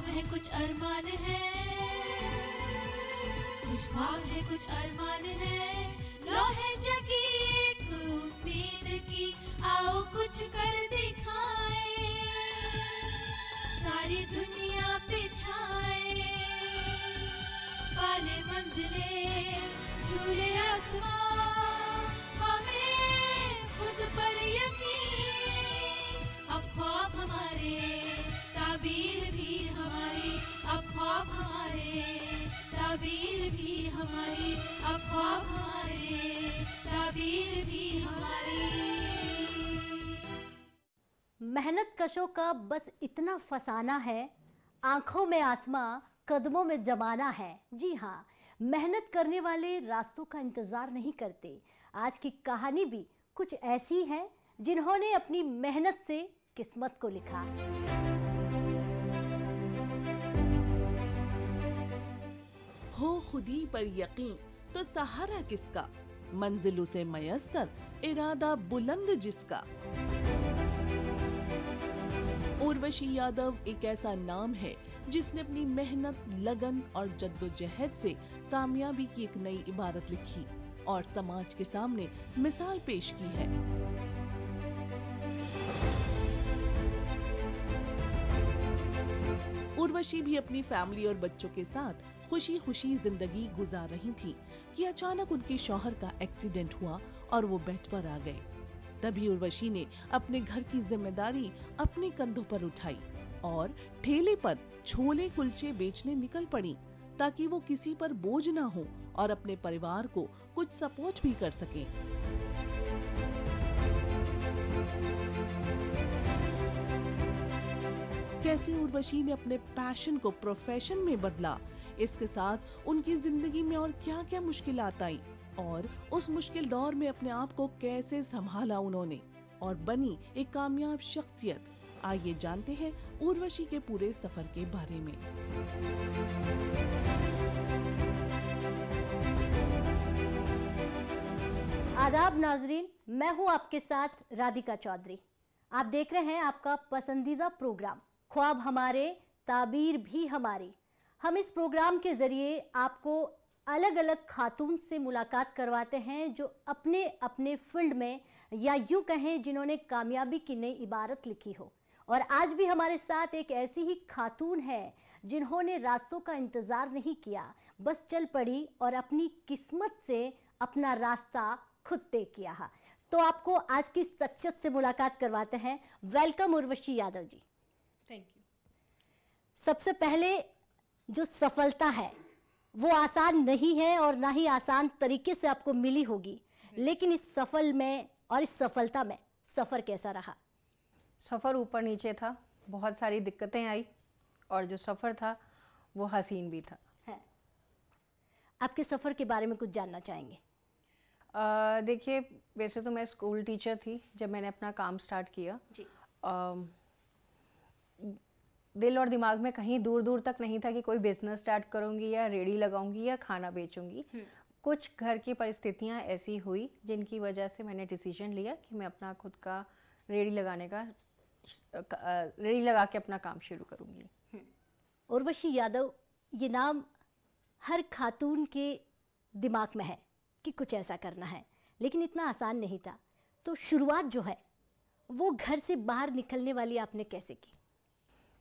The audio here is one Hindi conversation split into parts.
है कुछ अरमान है, कुछ ख्वाब है कुछ अरमान है, लो है जगी एक उम्मीद की, आओ कुछ कर दिखाए, सारी दुनिया पे छाए, पाले मंजिले झूले आसमां, हमें खुद पर यकीन, अब ख्वाब हमारे ताबीर भी हमारी, अब ख्वाब हमारे ताबीर भी हमारी, अब ख्वाब हमारे ताबीर भी हमारी। मेहनत कशों का बस इतना फसाना है, आंखों में आसमां कदमों में जमाना है। जी हाँ, मेहनत करने वाले रास्तों का इंतजार नहीं करते। आज की कहानी भी कुछ ऐसी है जिन्होंने अपनी मेहनत से किस्मत को लिखा। हो खुदी पर यकीन तो सहारा किसका, मंजिलों से मयस्सर इरादा बुलंद जिसका। उर्वशी यादव एक ऐसा नाम है जिसने अपनी मेहनत, लगन और जद्दोजहद से कामयाबी की एक नई इबारत लिखी और समाज के सामने मिसाल पेश की है। उर्वशी भी अपनी फैमिली और बच्चों के साथ खुशी खुशी जिंदगी गुजार रही थी कि अचानक उनके शौहर का एक्सीडेंट हुआ और वो बेड पर आ गए। तभी उर्वशी ने अपने घर की जिम्मेदारी अपने कंधों पर उठाई और ठेले पर छोले कुलचे बेचने निकल पड़ी ताकि वो किसी पर बोझ ना हो और अपने परिवार को कुछ सपोर्ट भी कर सकें। कैसे उर्वशी ने अपने पैशन को प्रोफेशन में बदला, इसके साथ उनकी जिंदगी में और क्या क्या मुश्किलात आई और उस मुश्किल दौर में अपने आप को कैसे संभाला उन्होंने और बनी एक कामयाब शख्सियत। आइए जानते हैं उर्वशी के पूरे सफर के बारे में। आदाब नाजरीन, मैं हूं आपके साथ राधिका चौधरी। आप देख रहे हैं आपका पसंदीदा प्रोग्राम ख्वाब हमारे ताबीर भी हमारी। हम इस प्रोग्राम के जरिए आपको अलग अलग खातून से मुलाकात करवाते हैं जो अपने अपने फील्ड में या यूं कहें जिन्होंने कामयाबी की नई इबारत लिखी हो। और आज भी हमारे साथ एक ऐसी ही खातून है जिन्होंने रास्तों का इंतज़ार नहीं किया, बस चल पड़ी और अपनी किस्मत से अपना रास्ता खुद तय किया। तो आपको आज की शख्सियत से मुलाकात करवाते हैं। Welcome Urvashi Yadav ji. Thank you. सबसे पहले जो सफलता है वो आसान नहीं है और ना ही आसान तरीके से आपको मिली होगी, लेकिन इस सफल में और इस सफलता में सफ़र कैसा रहा? सफ़र ऊपर नीचे था, बहुत सारी दिक्कतें आई और जो सफ़र था वो हसीन भी था। है। आपके सफ़र के बारे में कुछ जानना चाहेंगे? देखिए, वैसे तो मैं स्कूल टीचर थी जब मैंने अपना काम स्टार्ट किया जी। दिल और दिमाग में कहीं दूर दूर तक नहीं था कि कोई बिजनेस स्टार्ट करूंगी या रेडी लगाऊंगी या खाना बेचूंगी। कुछ घर की परिस्थितियां ऐसी हुई जिनकी वजह से मैंने डिसीजन लिया कि मैं अपना खुद का रेडी लगा के अपना काम शुरू करूंगी। उर्वशी यादव, ये नाम हर खातून के दिमाग में है कि कुछ ऐसा करना है, लेकिन इतना आसान नहीं था। तो शुरुआत जो है वो घर से बाहर निकलने वाली आपने कैसे की?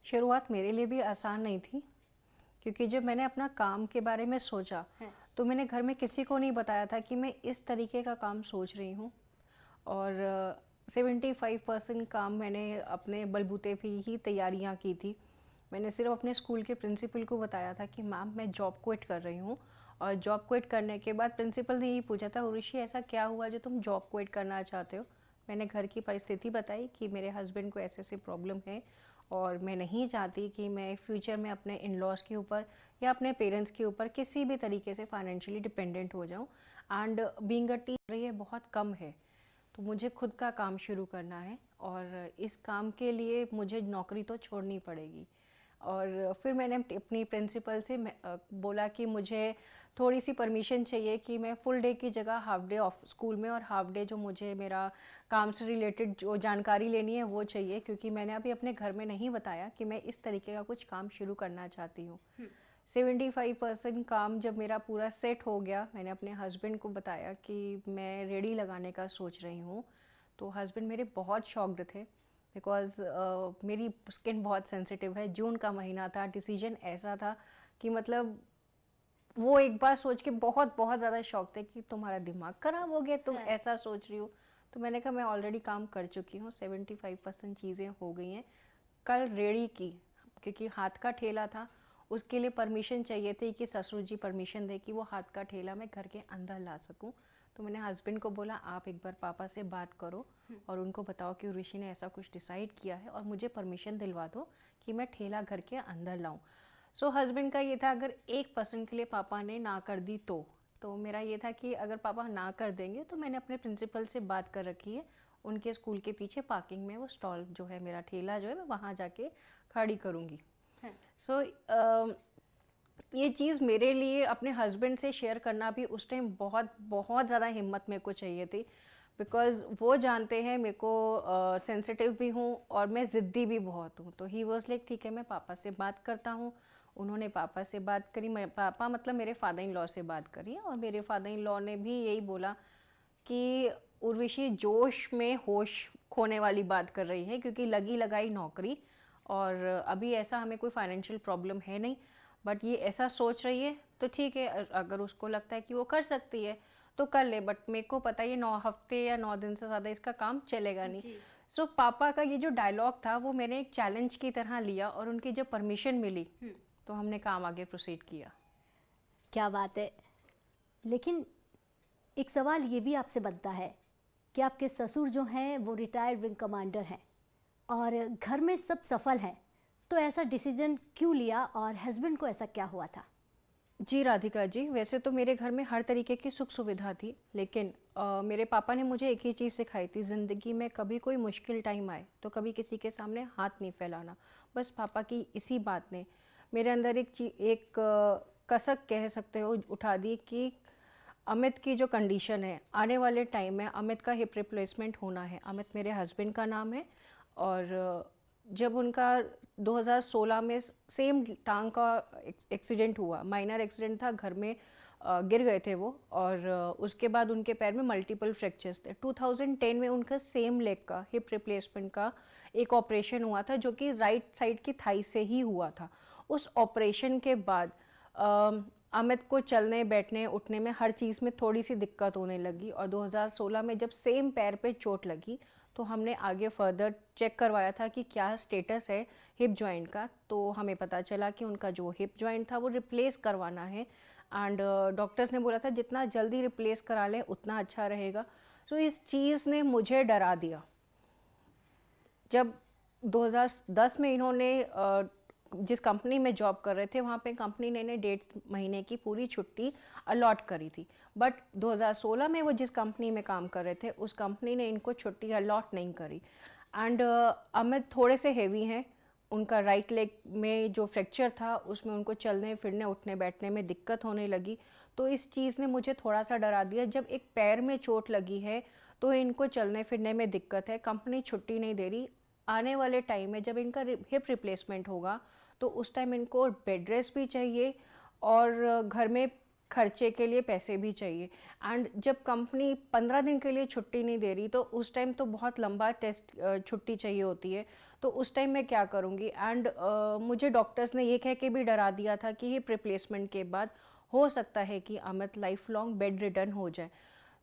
शुरुआत मेरे लिए भी आसान नहीं थी, क्योंकि जब मैंने अपना काम के बारे में सोचा तो मैंने घर में किसी को नहीं बताया था कि मैं इस तरीके का काम सोच रही हूँ। और 75% काम मैंने अपने बलबूते पे ही तैयारियाँ की थी। मैंने सिर्फ अपने स्कूल के प्रिंसिपल को बताया था कि मैम मैं जॉब क्विट कर रही हूँ। और जॉब क्विट करने के बाद प्रिंसिपल ने ये पूछा था, उर्वशी ऐसा क्या हुआ जो तुम जॉब क्विट करना चाहते हो? मैंने घर की परिस्थिति बताई कि मेरे हस्बैंड को ऐसे ऐसी प्रॉब्लम है और मैं नहीं चाहती कि मैं फ्यूचर में अपने इन लॉज के ऊपर या अपने पेरेंट्स के ऊपर किसी भी तरीके से फाइनेंशियली डिपेंडेंट हो जाऊं। एंड बीइंग अ टीचर ये बहुत कम है, तो मुझे खुद का काम शुरू करना है और इस काम के लिए मुझे नौकरी तो छोड़नी पड़ेगी। और फिर मैंने अपनी प्रिंसिपल से बोला कि मुझे थोड़ी सी परमिशन चाहिए कि मैं फुल डे की जगह हाफ डे ऑफ स्कूल में और हाफ डे जो मुझे मेरा काम से रिलेटेड जो जानकारी लेनी है वो चाहिए, क्योंकि मैंने अभी अपने घर में नहीं बताया कि मैं इस तरीके का कुछ काम शुरू करना चाहती हूँ। 75% काम जब मेरा पूरा सेट हो गया, मैंने अपने हस्बैंड को बताया कि मैं रेडी लगाने का सोच रही हूँ। तो हस्बैंड मेरे बहुत शॉक्ड थे, बिकॉज़ मेरी स्किन बहुत सेंसिटिव है। जून का महीना था, डिसीजन ऐसा था कि मतलब वो एक बार सोच के बहुत बहुत ज़्यादा शॉक थे कि तुम्हारा दिमाग ख़राब हो गया, तुम ऐसा सोच रही हो। तो मैंने कहा मैं ऑलरेडी काम कर चुकी हूँ, 75% चीज़ें हो गई हैं। कल रेडी की, क्योंकि हाथ का ठेला था, उसके लिए परमिशन चाहिए थी कि ससुर जी परमिशन दे कि वो हाथ का ठेला मैं घर के अंदर ला सकूं। तो मैंने हस्बैंड को बोला आप एक बार पापा से बात करो और उनको बताओ कि उर्वशी ने ऐसा कुछ डिसाइड किया है और मुझे परमिशन दिलवा दो कि मैं ठेला घर के अंदर लाऊं। सो हस्बैंड का ये था अगर 1% के लिए पापा ने ना कर दी तो मेरा ये था कि अगर पापा ना कर देंगे तो मैंने अपने प्रिंसिपल से बात कर रखी है, उनके स्कूल के पीछे पार्किंग में वो स्टॉल जो है, मेरा ठेला जो है, मैं वहाँ जाके खड़ी करूँगी। सो ये चीज़ मेरे लिए अपने हस्बैंड से शेयर करना भी उस टाइम बहुत बहुत ज़्यादा हिम्मत मेरे को चाहिए थी, बिकॉज़ वो जानते हैं मेरे को सेंसिटिव भी हूँ और मैं ज़िद्दी भी बहुत हूँ। तो ही वॉज लाइक ठीक है मैं पापा से बात करता हूँ। उन्होंने पापा से बात करी, मैं पापा मतलब मेरे फादर इन लॉ से बात करी, और मेरे फादर इन लॉ ने भी यही बोला कि उर्वशी जोश में होश खोने वाली बात कर रही है, क्योंकि लगी लगाई नौकरी और अभी ऐसा हमें कोई फाइनेंशियल प्रॉब्लम है नहीं, बट ये ऐसा सोच रही है तो ठीक है, अगर उसको लगता है कि वो कर सकती है तो कर ले, बट मेरे को पता है ये 9 हफ्ते या 9 दिन से ज़्यादा इसका काम चलेगा नहीं। सो पापा का ये जो डायलॉग था वो मैंने एक चैलेंज की तरह लिया और उनकी जब परमिशन मिली तो हमने काम आगे प्रोसीड किया। क्या बात है। लेकिन एक सवाल ये भी आपसे बनता है कि आपके ससुर जो हैं वो रिटायर्ड विंग कमांडर हैं और घर में सब सफल हैं, तो ऐसा डिसीजन क्यों लिया और हस्बैंड को ऐसा क्या हुआ था? जी राधिका जी, वैसे तो मेरे घर में हर तरीके की सुख सुविधा थी, लेकिन मेरे पापा ने मुझे एक ही चीज़ सिखाई थी, ज़िंदगी में कभी कोई मुश्किल टाइम आए तो कभी किसी के सामने हाथ नहीं फैलाना। बस पापा की इसी बात ने मेरे अंदर एक कसक कह सकते हो उठा दी कि अमित की जो कंडीशन है, आने वाले टाइम में अमित का हिप रिप्लेसमेंट होना है। अमित मेरे हस्बैंड का नाम है और जब उनका 2016 में सेम टांग का एक्सीडेंट हुआ, माइनर एक्सीडेंट था, घर में गिर गए थे वो, और उसके बाद उनके पैर में मल्टीपल फ्रैक्चर्स थे। 2010 में उनका सेम लेग का हिप रिप्लेसमेंट का एक ऑपरेशन हुआ था, जो कि राइट साइड की थाई से ही हुआ था। उस ऑपरेशन के बाद अमित को चलने बैठने उठने में हर चीज़ में थोड़ी सी दिक्कत होने लगी, और 2016 में जब सेम पैर पे चोट लगी तो हमने आगे फर्दर चेक करवाया था कि क्या स्टेटस है हिप जॉइंट का। तो हमें पता चला कि उनका जो हिप जॉइंट था वो रिप्लेस करवाना है, एंड डॉक्टर्स ने बोला था जितना जल्दी रिप्लेस करा लें उतना अच्छा रहेगा। तो इस चीज़ ने मुझे डरा दिया। जब 2010 में इन्होंने जिस कंपनी में जॉब कर रहे थे वहाँ पे कंपनी ने 1.5 महीने की पूरी छुट्टी अलॉट करी थी, बट 2016 में वो जिस कंपनी में काम कर रहे थे उस कंपनी ने इनको छुट्टी अलॉट नहीं करी। एंड अमित थोड़े से हेवी हैं, उनका राइट लेग में जो फ्रैक्चर था उसमें उनको चलने फिरने उठने बैठने में दिक्कत होने लगी। तो इस चीज़ ने मुझे थोड़ा सा डरा दिया, जब एक पैर में चोट लगी है तो इनको चलने फिरने में दिक्कत है, कंपनी छुट्टी नहीं दे रही। आने वाले टाइम में जब इनका हिप रिप्लेसमेंट होगा तो उस टाइम इनको बेड रेस्ट भी चाहिए और घर में खर्चे के लिए पैसे भी चाहिए। एंड जब कंपनी 15 दिन के लिए छुट्टी नहीं दे रही तो उस टाइम तो बहुत लंबा टेस्ट छुट्टी चाहिए होती है, तो उस टाइम मैं क्या करूँगी। एंड मुझे डॉक्टर्स ने ये कह के भी डरा दिया था कि हिप रिप्लेसमेंट के बाद हो सकता है कि Amit life long bed ridden हो जाए।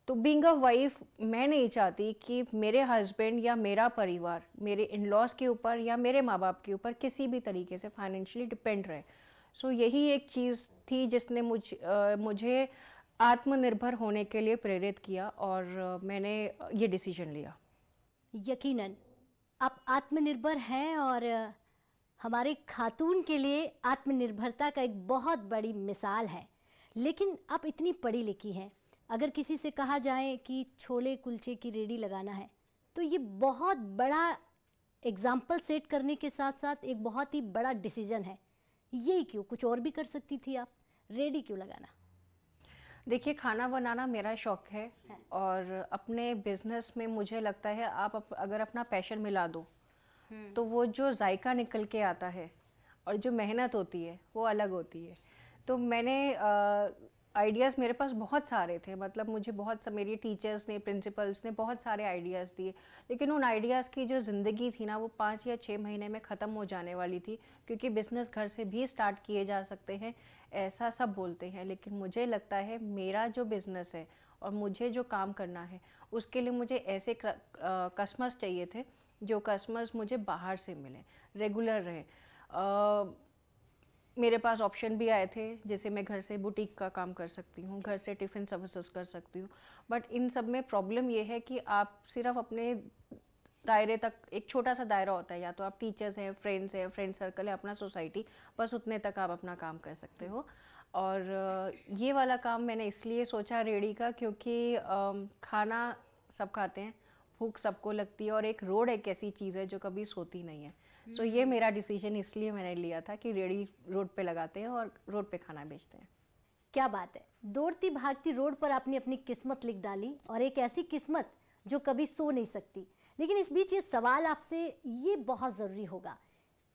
तो बीइंग अ वाइफ मैं नहीं चाहती कि मेरे हस्बैंड या मेरा परिवार मेरे इन लॉज के ऊपर या मेरे माँ बाप के ऊपर किसी भी तरीके से फाइनेंशियली डिपेंड रहे। सो यही एक चीज़ थी जिसने मुझे आत्मनिर्भर होने के लिए प्रेरित किया और मैंने ये डिसीजन लिया। यकीनन आप आत्मनिर्भर हैं और हमारे खातून के लिए आत्मनिर्भरता का एक बहुत बड़ी मिसाल है। लेकिन आप इतनी पढ़ी लिखी हैं, अगर किसी से कहा जाए कि छोले कुलचे की रेडी लगाना है तो ये बहुत बड़ा एग्जाम्पल सेट करने के साथ साथ एक बहुत ही बड़ा डिसीजन है, यही क्यों? कुछ और भी कर सकती थी आप, रेडी क्यों लगाना? देखिए, खाना बनाना मेरा शौक है और अपने बिजनेस में मुझे लगता है अगर अपना पैशन मिला दो तो वो जो जायका निकल के आता है और जो मेहनत होती है वो अलग होती है। तो मैंने आइडियाज़ मेरे पास बहुत सारे थे, मतलब मुझे मेरी टीचर्स ने, प्रिंसिपल्स ने बहुत सारे आइडियाज़ दिए, लेकिन उन आइडियाज़ की जो ज़िंदगी थी ना वो 5 या 6 महीने में ख़त्म हो जाने वाली थी, क्योंकि बिज़नेस घर से भी स्टार्ट किए जा सकते हैं ऐसा सब बोलते हैं, लेकिन मुझे लगता है मेरा जो बिज़नेस है और मुझे जो काम करना है उसके लिए मुझे ऐसे कस्टमर्स चाहिए थे जो कस्टमर्स मुझे बाहर से मिले, रेगुलर रहे। मेरे पास ऑप्शन भी आए थे, जैसे मैं घर से बुटीक का काम कर सकती हूँ, घर से टिफ़िन सर्विसेज कर सकती हूँ, बट इन सब में प्रॉब्लम ये है कि आप सिर्फ अपने दायरे तक, एक छोटा सा दायरा होता है, या तो आप टीचर्स हैं, फ्रेंड सर्कल है, अपना सोसाइटी, बस उतने तक आप अपना काम कर सकते हो। और ये वाला काम मैंने इसलिए सोचा रेडी का, क्योंकि खाना सब खाते हैं, भूख सबको लगती है, और एक रोड एक ऐसी चीज़ है जो कभी सोती नहीं है। सो ये मेरा डिसीजन इसलिए मैंने लिया था कि रेडी रोड पे लगाते हैं और रोड पे खाना बेचते हैं। क्या बात है, दौड़ती भागती रोड पर आपने अपनी किस्मत लिख डाली, और एक ऐसी किस्मत जो कभी सो नहीं सकती। लेकिन इस बीच ये सवाल आपसे ये बहुत ज़रूरी होगा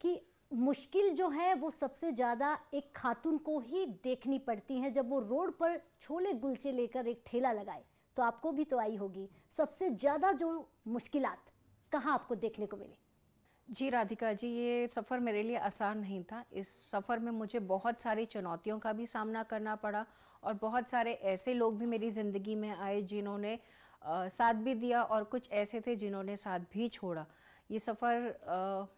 कि मुश्किल जो है वो सबसे ज़्यादा एक खातून को ही देखनी पड़ती है जब वो रोड पर छोले कुलचे लेकर एक ठेला लगाए, तो आपको भी तो आई होगी। सबसे ज़्यादा जो मुश्किलात कहाँ आपको देखने को मिली? जी राधिका जी, ये सफ़र मेरे लिए आसान नहीं था। इस सफ़र में मुझे बहुत सारी चुनौतियों का भी सामना करना पड़ा, और बहुत सारे ऐसे लोग भी मेरी ज़िंदगी में आए जिन्होंने साथ भी दिया, और कुछ ऐसे थे जिन्होंने साथ भी छोड़ा। ये सफ़र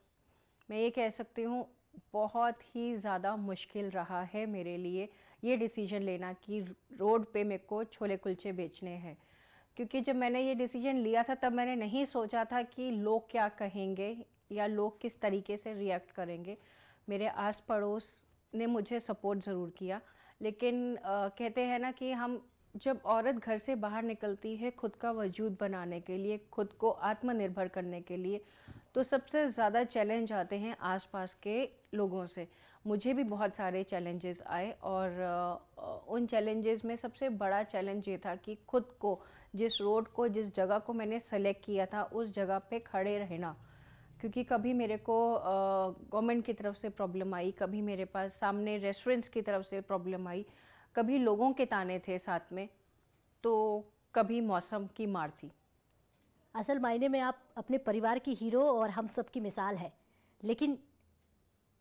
मैं ये कह सकती हूँ बहुत ही ज़्यादा मुश्किल रहा है मेरे लिए, ये डिसीजन लेना कि रोड पे मेरे को छोले कुलचे बेचने हैं। क्योंकि जब मैंने ये डिसीजन लिया था तब मैंने नहीं सोचा था कि लोग क्या कहेंगे या लोग किस तरीके से रिएक्ट करेंगे। मेरे आस पड़ोस ने मुझे सपोर्ट ज़रूर किया, लेकिन कहते हैं ना कि हम जब औरत घर से बाहर निकलती है खुद का वजूद बनाने के लिए, खुद को आत्मनिर्भर करने के लिए, तो सबसे ज़्यादा चैलेंज आते हैं आसपास के लोगों से। मुझे भी बहुत सारे चैलेंजेस आए, और उन चैलेंजेस में सबसे बड़ा चैलेंज ये था कि खुद को, जिस रोड को, जिस जगह को मैंने सेलेक्ट किया था उस जगह पे खड़े रहना। क्योंकि कभी मेरे को गवर्नमेंट की तरफ से प्रॉब्लम आई, कभी मेरे पास सामने रेस्टोरेंट्स की तरफ से प्रॉब्लम आई, कभी लोगों के ताने थे साथ में, तो कभी मौसम की मार थी। असल मायने में आप अपने परिवार की हीरो और हम सब की मिसाल है, लेकिन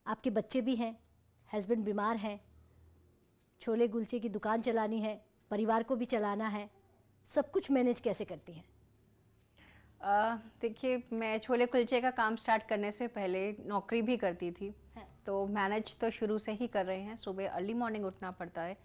आपके बच्चे भी हैं, हस्बैंड बीमार हैं, छोले कुलचे की दुकान चलानी है, परिवार को भी चलाना है, सब कुछ मैनेज कैसे करती हैं? देखिए, मैं छोले कुलचे का काम स्टार्ट करने से पहले नौकरी भी करती थी, तो मैनेज तो शुरू से ही कर रहे हैं। सुबह अर्ली मॉर्निंग उठना पड़ता है,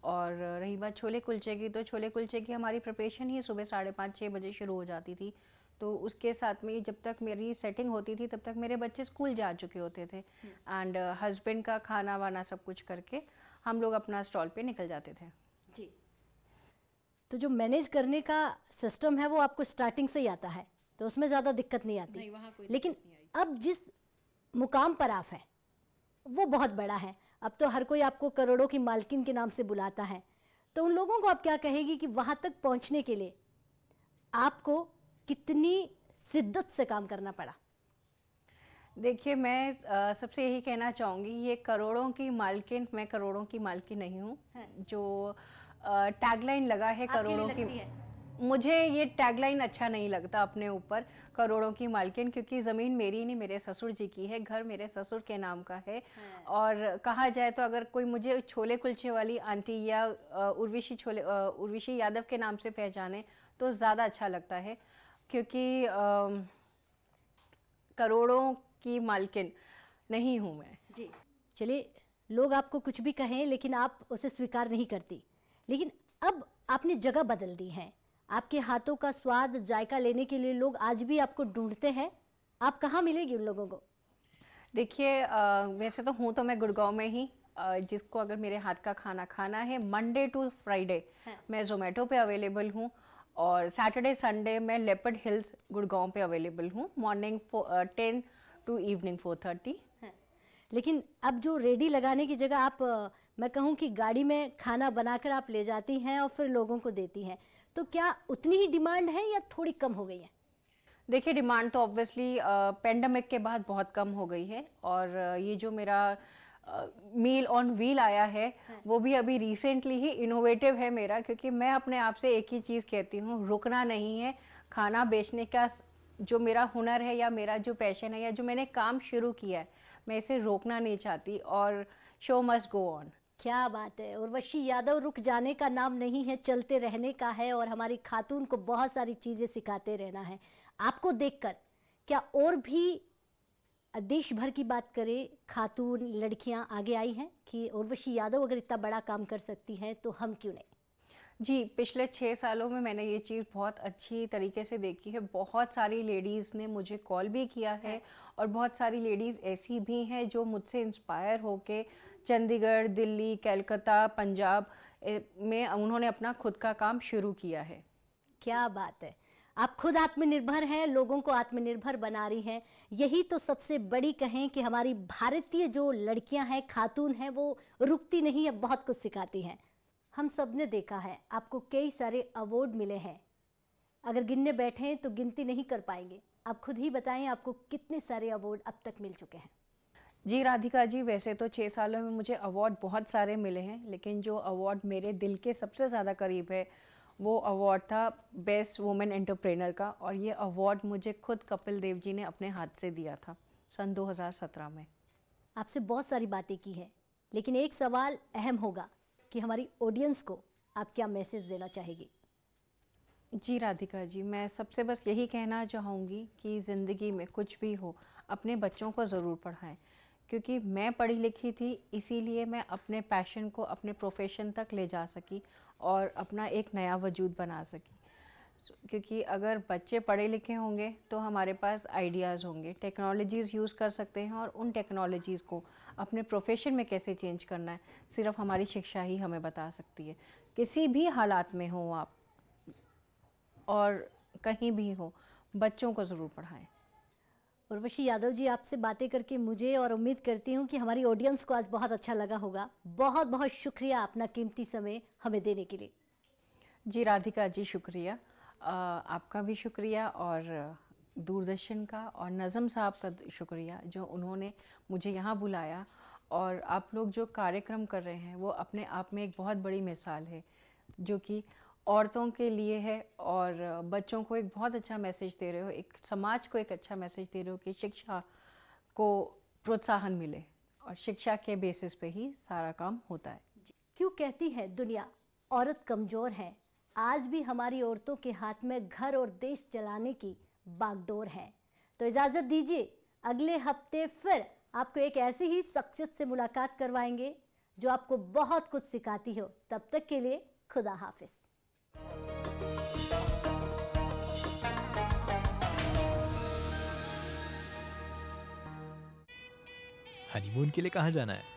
और रही बात छोले कुलचे की, तो छोले कुलचे की हमारी प्रिपरेशन ही सुबह 5:30-6 बजे शुरू हो जाती थी। तो उसके साथ में जब तक मेरी सेटिंग होती थी तब तक मेरे बच्चे स्कूल जा चुके होते थे, एंड हस्बैंड का खाना वाना सब कुछ करके हम लोग अपना स्टॉल पे निकल जाते थे। जी, तो जो मैनेज करने का सिस्टम है वो आपको स्टार्टिंग से ही आता है, तो उसमें ज़्यादा दिक्कत नहीं आती। नहीं, वहाँ कोई लेकिन दिक्कत नहीं आई। अब जिस मुकाम पर आप हैं वो बहुत बड़ा है, अब तो हर कोई आपको करोड़ों की मालकिन के नाम से बुलाता है, तो उन लोगों को आप क्या कहेगी कि वहाँ तक पहुँचने के लिए आपको कितनी शिद्दत से काम करना पड़ा? देखिए, मैं सबसे यही कहना चाहूँगी, ये करोड़ों की मालकिन, मैं करोड़ों की मालकिन नहीं हूँ। जो टैगलाइन लगा है करोड़ों की, मुझे ये टैगलाइन अच्छा नहीं लगता अपने ऊपर, करोड़ों की मालकिन, क्योंकि ज़मीन मेरी नहीं, मेरे ससुर जी की है, घर मेरे ससुर के नाम का है। और कहा जाए तो अगर कोई मुझे छोले कुलचे वाली आंटी या उर्वशी यादव के नाम से पहचाने तो ज़्यादा अच्छा लगता है, क्योंकि करोड़ों की मालकिन नहीं हूँ मैं। जी, चलिए, लोग आपको कुछ भी कहें लेकिन आप उसे स्वीकार नहीं करती, लेकिन अब आपने जगह बदल दी है, आपके हाथों का स्वाद जायका लेने के लिए लोग आज भी आपको ढूंढते हैं, आप कहाँ मिलेगी उन लोगों को? देखिए, वैसे तो हूँ तो मैं गुड़गांव में ही, जिसको अगर मेरे हाथ का खाना खाना है, मंडे टू फ्राइडे मैं ज़ोमेटो पे अवेलेबल हूँ, और सैटरडे संडे मैं लेपर्ड हिल्स गुड़गांव पे अवेलेबल हूँ, मॉर्निंग 10 टू इवनिंग 4:30। लेकिन अब जो रेडी लगाने की जगह आप मैं कहूँ कि गाड़ी में खाना बनाकर आप ले जाती हैं और फिर लोगों को देती हैं, तो क्या उतनी ही डिमांड है या थोड़ी कम हो गई है? देखिए, डिमांड तो ऑब्वियसली पेंडेमिक के बाद बहुत कम हो गई है, और ये जो मेरा मील ऑन व्हील आया है वो भी अभी रिसेंटली ही इनोवेटिव है मेरा, क्योंकि मैं अपने आप से एक ही चीज़ कहती हूँ, रुकना नहीं है। खाना बेचने का जो मेरा हुनर है या मेरा जो पैशन है या जो मैंने काम शुरू किया है, मैं इसे रोकना नहीं चाहती, और शो मस्ट गो ऑन। क्या बात है। उर्वशी यादव रुक जाने का नाम नहीं है, चलते रहने का है, और हमारी खातून को बहुत सारी चीज़ें सिखाते रहना है। आपको देखकर क्या और भी देश भर की बात करें, खातून लड़कियां आगे आई हैं कि उर्वशी यादव अगर इतना बड़ा काम कर सकती हैं तो हम क्यों नहीं? जी, पिछले 6 सालों में मैंने ये चीज़ बहुत अच्छी तरीके से देखी है। बहुत सारी लेडीज़ ने मुझे कॉल भी किया है, और बहुत सारी लेडीज़ ऐसी भी हैं जो मुझसे इंस्पायर होके चंडीगढ़, दिल्ली, कलकत्ता, पंजाब में उन्होंने अपना खुद का काम शुरू किया है। क्या बात है। आप खुद आत्मनिर्भर हैं, लोगों को आत्मनिर्भर बना रही हैं। यही तो सबसे बड़ी कहें कि हमारी भारतीय जो लड़कियां हैं, खातून हैं, वो रुकती नहीं है, बहुत कुछ सिखाती हैं। हम सब ने देखा है, आपको कई सारे अवार्ड मिले हैं, अगर गिनने बैठें तो गिनती नहीं कर पाएंगे। आप खुद ही बताएं आपको कितने सारे अवार्ड अब तक मिल चुके हैं? जी राधिका जी, वैसे तो 6 सालों में मुझे अवार्ड बहुत सारे मिले हैं, लेकिन जो अवार्ड मेरे दिल के सबसे ज़्यादा करीब है वो अवार्ड था बेस्ट वुमेन एंटरप्रेनर का, और ये अवार्ड मुझे खुद कपिल देव जी ने अपने हाथ से दिया था सन 2017 में। आपसे बहुत सारी बातें की हैं, लेकिन एक सवाल अहम होगा कि हमारी ऑडियंस को आप क्या मैसेज देना चाहेगी? जी राधिका जी, मैं सबसे बस यही कहना चाहूँगी कि ज़िंदगी में कुछ भी हो, अपने बच्चों को ज़रूर पढ़ाएं, क्योंकि मैं पढ़ी लिखी थी, इसीलिए मैं अपने पैशन को अपने प्रोफेशन तक ले जा सकी और अपना एक नया वजूद बना सकी। क्योंकि अगर बच्चे पढ़े लिखे होंगे तो हमारे पास आइडियाज़ होंगे, टेक्नोलॉजीज़ यूज़ कर सकते हैं, और उन टेक्नोलॉजीज़ को अपने प्रोफेशन में कैसे चेंज करना है सिर्फ हमारी शिक्षा ही हमें बता सकती है। किसी भी हालात में हो आप और कहीं भी हो, बच्चों को ज़रूर पढ़ाएं। उर्वशी यादव जी, आपसे बातें करके मुझे, और उम्मीद करती हूँ कि हमारी ऑडियंस को आज बहुत अच्छा लगा होगा। बहुत बहुत शुक्रिया अपना कीमती समय हमें देने के लिए। जी राधिका जी, शुक्रिया। आपका भी शुक्रिया, और दूरदर्शन का और नज़म साहब का शुक्रिया जो उन्होंने मुझे यहाँ बुलाया, और आप लोग जो कार्यक्रम कर रहे हैं वो अपने आप में एक बहुत बड़ी मिसाल है, जो कि औरतों के लिए है, और बच्चों को एक बहुत अच्छा मैसेज दे रहे हो, एक समाज को एक अच्छा मैसेज दे रहे हो कि शिक्षा को प्रोत्साहन मिले, और शिक्षा के बेसिस पे ही सारा काम होता है। क्यों कहती है दुनिया औरत कमज़ोर है, आज भी हमारी औरतों के हाथ में घर और देश चलाने की बागडोर है। तो इजाज़त दीजिए, अगले हफ्ते फिर आपको एक ऐसी ही शख्सियत से मुलाकात करवाएंगे जो आपको बहुत कुछ सिखाती हो। तब तक के लिए खुदा हाफिज। हनीमून के लिए कहाँ जाना है?